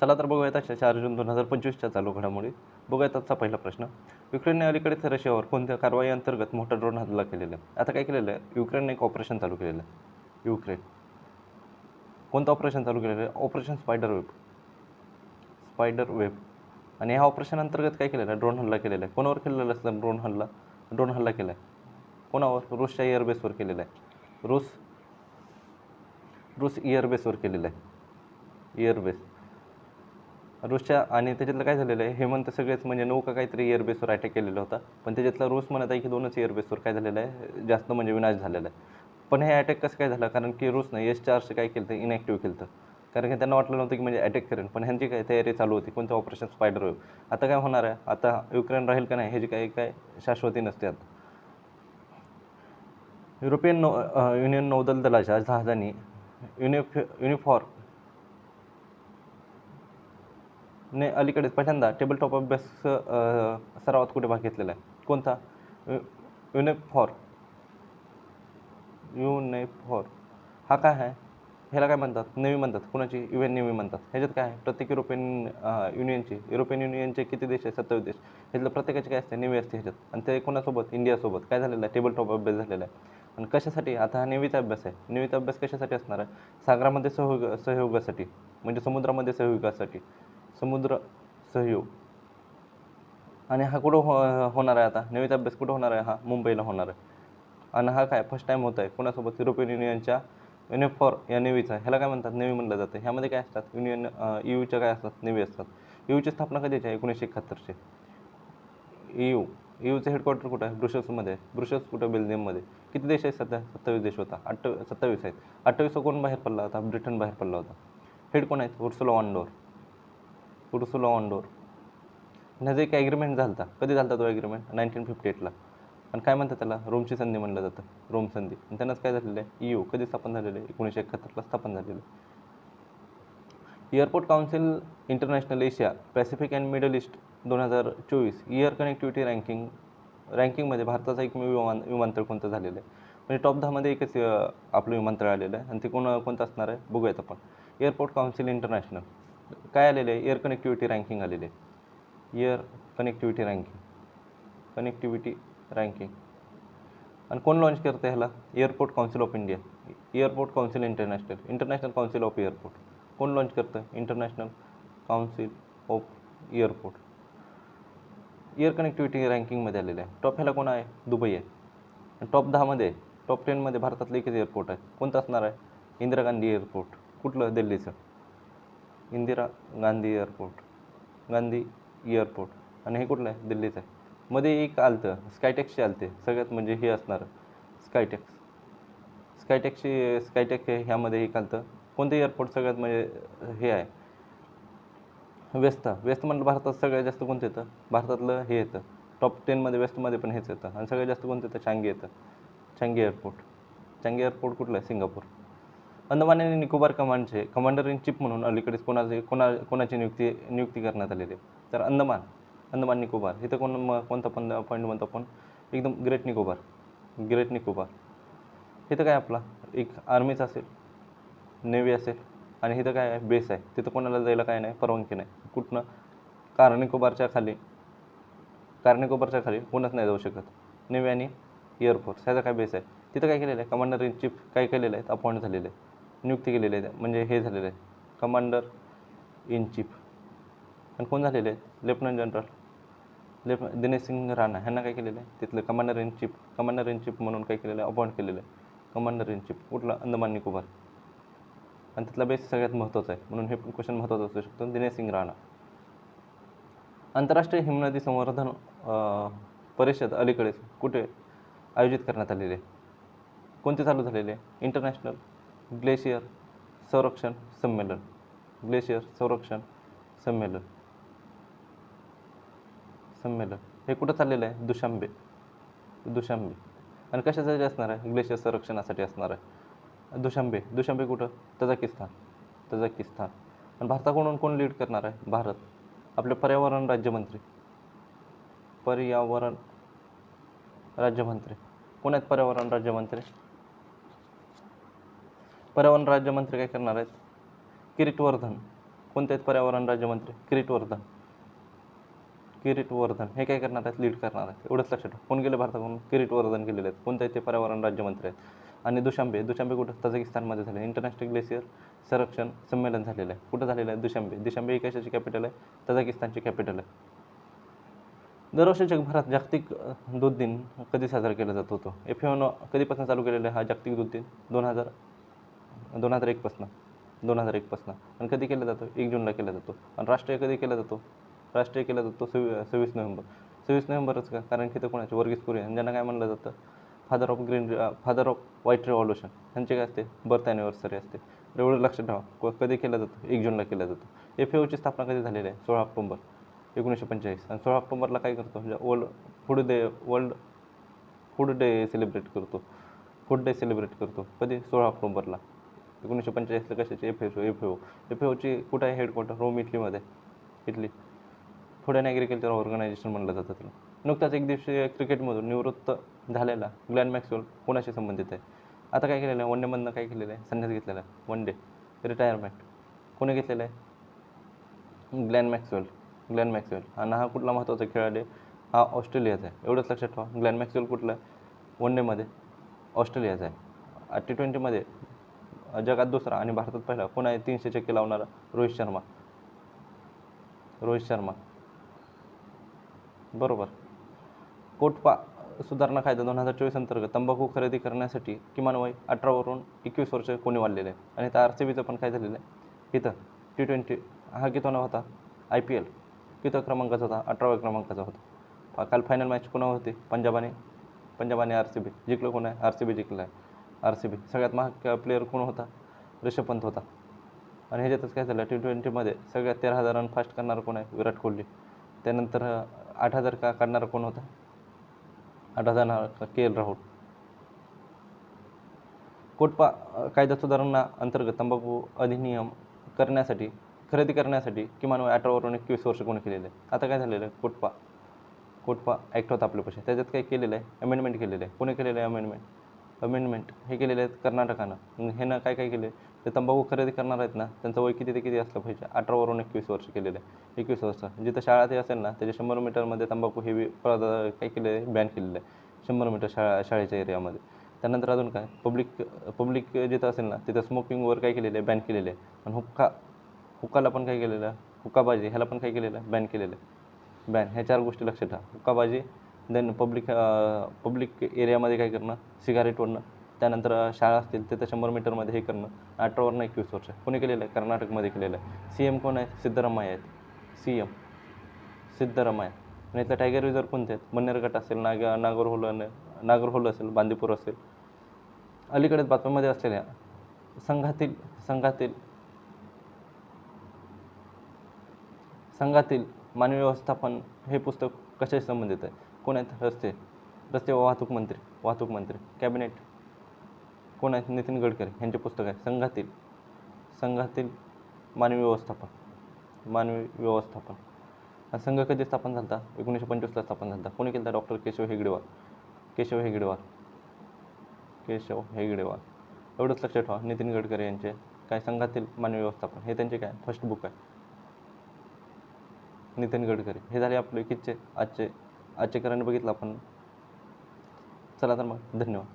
चला तर बघूयात आजच्या 4 जून 2025च्या चालू घडामोडी. बघूयात आजचा पहिला प्रश्न. युक्रेनने अलीकडेच रशियावर कोणत्या कारवाई अंतर्गत मोठा ड्रोन हल्ला केलेला आहे? आता काय केलेलं आहे, युक्रेनने एक ऑपरेशन चालू केलेलं आहे. युक्रेन कोणतं ऑपरेशन चालू केलेलं आहे? Operation spider web. आणि ह्या ऑपरेशन अंतर्गत काय केलेलं आहे? ड्रोन हल्ला केलेला आहे. कोणावर केलेला असला ड्रोन हल्ला केला आहे. कोणावर? रूसच्या एअरबेसवर केलेला आहे. रूस एअरबेसवर केलेलं आहे. एअरबेस रूसच्या. आणि त्याच्यातलं काय झालेलं आहे, हे म्हणतं सगळेच म्हणजे नौका काहीतरी एअरबेसवर अटॅक केलेला होता, पण त्याच्यातला रूस म्हणत आहे की 2च एअरबेसवर काय झालेलं आहे, जास्त म्हणजे विनाश झालेला आहे. पण हे अटॅक कसं काय झालं? कारण की रूसनं S-400 काय केलं, इनॅक्टिव्ह केलं. कारण की त्यांना वाटलं नव्हतं की म्हणजे अटॅक करेन, पण ह्यांची काय तयारी चालू होती. कोणतं ऑपरेशन स्पायडर वेव्ह. आता काय होणार आहे, आता युक्रेन राहील का नाही ह्याची काय शाश्वती नसते. आता युरोपियन युनियन नौदल दलाच्या जहाजांनी युनिफॉर ने अलीकडेच पहिल्यांदा टेबलटॉप अभ्यास सरावात कुठे भाग घेतलेला आहे? कोणता? युनेफॉर. हा काय आहे? ह्याला काय म्हणतात? नेव्ही म्हणतात. कुणाची? UN नेव्ही म्हणतात. ह्याच्यात काय आहे? प्रत्येक युरोपियन युनियनचे किती देश आहे? 27 देश. ह्यातलं प्रत्येकाची काय असते? नेव्ही असते ह्याच्यात. आणि ते कोणासोबत? इंडियासोबत. काय झालेलं आहे? टेबलटॉप अभ्यास झालेला आहे. आणि कशासाठी? आता हा नेव्हीचा अभ्यास आहे. नेव्हीचा अभ्यास कशासाठी असणार आहे? सागरामध्ये सहयोगासाठी, म्हणजे समुद्रामध्ये सहयोगासाठी. समुद्र सहयोग. आणि हा कुठं होणार आहे? आता नेव्हीचा अभ्यास कुठं होणार आहे? हा मुंबईला होणार आहे. आणि हा काय फर्स्ट टाईम होत आहे कोणासोबत? युरोपियन युनियनच्या युनिफॉर या नेव्हीचा. ह्याला काय म्हणतात? नेव्ही म्हणलं जातं. ह्यामध्ये काय असतात? EUच्या काय असतात? नेव्ही असतात. EUची स्थापना कधीची आहे? 1971ची. EUचं हेडक्वार्टर कुठं आहे? ब्रुसेल्समध्ये आहे. ब्रुसेल्स कुठं? बेल्जियममध्ये. किती देश आहेत सध्या? 27 देश होता. 27 आहेत. 28 कोण बाहेर पडला होता? ब्रिटन बाहेर पडला होता. हेड कोण आहेत? Ursula von der. ह्याचा एक ॲग्रीमेंट झाला होता. कधी झाला होता तो ॲग्रीमेंट? 1958ला. आणि काय म्हणतात त्याला? रोमची संधी म्हणलं जातं. रोम संधी. आणि त्यांनाच काय झालेलं आहे? EU कधी स्थापन झालेलं आहे? 1971ला स्थापन झालेलं आहे. Airport council international Asia Pacific and middle east 2024 air connectivity रँकिंगमध्ये भारताचा एकमेव विमानतळ कोणतं झालेलं आहे? म्हणजे टॉप 10मध्ये एकच आपलं विमानतळ आलेलं आहे. आणि ते कोणतं असणार आहे? बघूयात आपण. एअरपोर्ट काउन्सिल इंटरनॅशनल काय आलेलं आहे? एअर कनेक्टिव्हिटी रँकिंग आलेली आहे. Air connectivity ranking. आणि कोण लॉन्च करतं ह्याला? Airport council of India. Airport council international council of airport. कोण लॉन्च करतं? International council of airport. Air connectivity रँकिंगमध्ये आलेलं आहे. टॉप ह्याला कोण आहे? दुबई आहे. टॉप 10मध्ये, टॉप 10मध्ये भारतातलं एकच एअरपोर्ट आहे. कोणतं असणार आहे? इंदिरा गांधी एअरपोर्ट. कुठलं? दिल्लीचं इंदिरा गांधी एअरपोर्ट. आणि हे कुठलं आहे? दिल्लीचं आहे. मध्ये एक आलतं स्कायटेक्सचे आलते सगळ्यात, म्हणजे हे असणार स्कायटेक्स ह्यामध्ये एक आलतं. कोणतं एअरपोर्ट सगळ्यात म्हणजे हे आहे? व्यस्त म्हणलं भारतात सगळ्यात जास्त कोणतं येतं? भारतातलं हे येतं टॉप 10मध्ये. वेस्टमध्ये पण हेच येतं. आणि सगळ्यात जास्त कोणतं येतं? चांगी येतं. चांगी एअरपोर्ट कुठलं आहे? सिंगापूर. अंदमान आणि निकोबार कमांडचे कमांडर इन चीफ म्हणून अलीकडेच कोणाची नियुक्ती करण्यात आलेली आहे? तर अंदमान निकोबार. इथं कोणता पॉईंट म्हणतो आपण? एकदम ग्रेट निकोबार. इथं काय आपला एक आर्मीच असेल, नेव्ही असेल, आणि इथं काय आहे? बेस आहे. तिथं कोणाला जायला काय नाही, परवानगी नाही. कुठनं? कार निकोबारच्या खाली कोणच नाही जाऊ शकत. नेव्ही आणि एअरफोर्स ह्याचा काय बेस आहे. तिथं काय केलेलं आहे? कमांडर इन चीफ काय केलेलं आहे? अपॉइंट झालेलं आहे, नियुक्ती केलेली आहे. म्हणजे हे झालेलं आहे कमांडर इन चीफ. आणि कोण झालेले आहे? लेफ्टनंट जनरल दिनेश सिंग राणा ह्यांना काय केलेलं आहे? तिथलं कमांडर इन चीफ म्हणून काय केलेलं आहे? अपॉइंट केलेलं आहे. कमांडर इन चीफ कुठलं? अंदमान निकोबार. आणि तिथला बेस सगळ्यात महत्त्वाचा आहे, म्हणून हे पण क्वेश्चन महत्त्वाचा असू शकतो. दिनेश सिंग राणा. आंतरराष्ट्रीय हिमनदी संवर्धन परिषद अलीकडेच कुठे आयोजित करण्यात आलेली आहे? कोणते चालू झालेले आहे? इंटरनॅशनल ग्लेशियर संरक्षण संमेलन हे कुठं चाललेलं आहे? दुशांबे. आणि कशासाठी असणार आहे? ग्लेशियर संरक्षणासाठी असणार आहे. दुशांबे कुठं? तजाकिस्तान. आणि भारताकडून कोण लीड करणार आहे? भारत. आपले पर्यावरण राज्यमंत्री कोण आहेत? पर्यावरण राज्यमंत्री काय करणार आहेत? किरीट वर्धन. कोणते आहेत पर्यावरण राज्यमंत्री? किरीटवर्धन. किरीटवर्धन हे काय करणार आहेत? लीड करणार आहेत. एवढंच लक्षात ठेवा. कोण गेले भारताकडून? किरीटवर्धन गेलेले आहेत. कोणते आहेत ते? पर्यावरण राज्यमंत्री आहेत. आणि दुशांबे कुठं? तजाकिस्तानमध्ये झाले. इंटरनॅशनल ग्लेशियर संरक्षण संमेलन झालेलं आहे. कुठं झालेलं आहे? दुशांबे ही कशाची कॅपिटल आहे? तजाकिस्तानची कॅपिटल आहे. दरवर्षी जगभरात जागतिक दूध दिन कधी साजरा केला जात होतो? FAO कधीपासून चालू केलेला आहे हा जागतिक दूध दिन? 2001पासून. आणि कधी केला जातो? 1 जूनला केला जातो. आणि राष्ट्रीय कधी केला जातो? राष्ट्रीय केला जातो 26 नोव्हेंबर. 26 नोव्हेंबरच का? कारण की ते कोणाचे? वर्गीस कुरियन, ज्यांना काय म्हणलं जातं? Father off white revolution. त्यांचे काय असते? बर्थ ॲनिव्हर्सरी असते. एवढं लक्षात ठेवा. कधी केला जातो? 1 जूनला केला जातो. FAOची स्थापना कधी झालेली आहे? 16 ऑक्टोबर 1945. आणि 16 ऑक्टोबरला काय करतो? म्हणजे वर्ल्ड फूड डे सेलिब्रेट करतो. कधी? 16 ऑक्टोबरला 1945ला. कशाची? FAOची कुठं आहे headquarter? Rome, Italy. Food and agriculture organization म्हणलं जातं त्याला. नुकताच एकदिवसीय क्रिकेटमधून निवृत्त झालेला ग्लेन मॅक्सवेल कोणाशी संबंधित आहे? आता काय केलेलं आहे? वन डेमधनं काय केलेलं आहे? संन्यास घेतलेला आहे. वन डे रिटायरमेंट कोणी घेतलेलं आहे? Glenn Maxwell. आणि हा कुठला महत्त्वाचा खेळाडू? हा ऑस्ट्रेलियाचा आहे. एवढंच लक्षात ठेवा. ग्लेन मॅक्सवेल कुठला आहे? वन डेमध्ये ऑस्ट्रेलियाचा आहे. T20मध्ये जगात दुसरा आणि भारतात पहिला कोण आहे 300 चक्के लावणारा? रोहित शर्मा. बरोबर. कोटपा सुधारणा कायदा 2024 अंतर्गत तंबाखू खरेदी करण्यासाठी किमान वय 18 वरून 21 वर्ष कोणी वाढलेलं आहे? आणि इथं RCBचं पण काय झालेलं आहे? इथं T20 हा कितवा होता? IPL कितव्या क्रमांकाचा होता? 18व्या क्रमांकाचा होता. काल फायनल मॅच कोणावर होती? पंजाब आणि RCB. जिंकलं कोण आहे? RCB जिंकलं आहे. RCB. सगळ्यात महाग प्लेअर कोण होता? ऋषभ पंत होता. आणि ह्याच्यातच काय झालं? T20मध्ये सगळ्यात 13,000 रन फास्ट करणारा कोण आहे? विराट कोहली. त्यानंतर 8,000 का काढणारा कोण होता? 8,000 KL राहुल. कोटपा कायदा सुधारणा अंतर्गत तंबाखू अधिनियम खरेदी करण्यासाठी किमान वय 18 वरून 21 वर्ष कोणी केलेलं आहे? आता काय झालेलं आहे? कोटपा ॲक्ट होता आपल्यापाशी. त्याच्यात काय केलेलं आहे? अमेंडमेंट केलेलं आहे. कोणी केलेलं आहे अमेंडमेंट हे केलेले आहेत कर्नाटकानं. ह्यानं काय केले? ते तंबाखू खरेदी करणार आहेत ना, त्यांचं वय किती ते किती असलं पाहिजे? 18 वरून 21 वर्ष केलेलं आहे. 21 वर्ष. जिथं शाळा ते असेल ना, त्याच्या 100 मीटरमध्ये तंबाखू हे काय केलेलं आहे? बॅन केलेलं आहे. 100 मीटर शाळेच्या एरियामध्ये. त्यानंतर अजून काय? पब्लिक जिथं असेल ना, तिथं स्मोकिंगवर काय केलेलं आहे? बॅन केलेलं आहे. आणि हुक्काला पण काय केलेलं आहे? हुक्काबाजी ह्याला पण काय केलेलं आहे? बॅन केलेलं आहे. ह्या 4 गोष्टी लक्षात ठेवा. हुक्काबाजी, देन पब्लिक एरियामध्ये काय करणं? सिगारेट ओढणं. त्यानंतर शाळा असतील तिथं 100 मीटरमध्ये हे करणं. 18 वरून 21 वर्ष. कोणी केलेलं आहे? कर्नाटकमध्ये केलेलं आहे. CM कोण आहे? सिद्धरामय्या आहेत. CM सिद्धरामय्या. आणि इथलं टायगर रिझर्व कोणते आहेत? मन्नेरगड असेल, नागरहोल असेल, बांदीपूर असेल. अलीकडेच बातम्यामध्ये असलेल्या संघातील मानवी व्यवस्थापन हे पुस्तक कशाशी संबंधित आहे? कोण आहेत? रस्ते व वाहतूक मंत्री. कॅबिनेट कोण आहेत? नितीन गडकरी यांचे पुस्तक आहे. संघातील मानवी व्यवस्थापन. हा संघ कधी स्थापन झाला होता? 1925ला स्थापन झाला होता. कोणी केला? डॉक्टर केशव हेगडेवार. एवढंच लक्षात ठेवा. नितीन गडकरी यांचे काय? संघातील मानवी व्यवस्थापन हे त्यांचे काय? फर्स्ट बुक आहे. नितीन गडकरी. हे झाले आपले किस्से आजचे करंट बघितलं आपण. चला तर मग, धन्यवाद.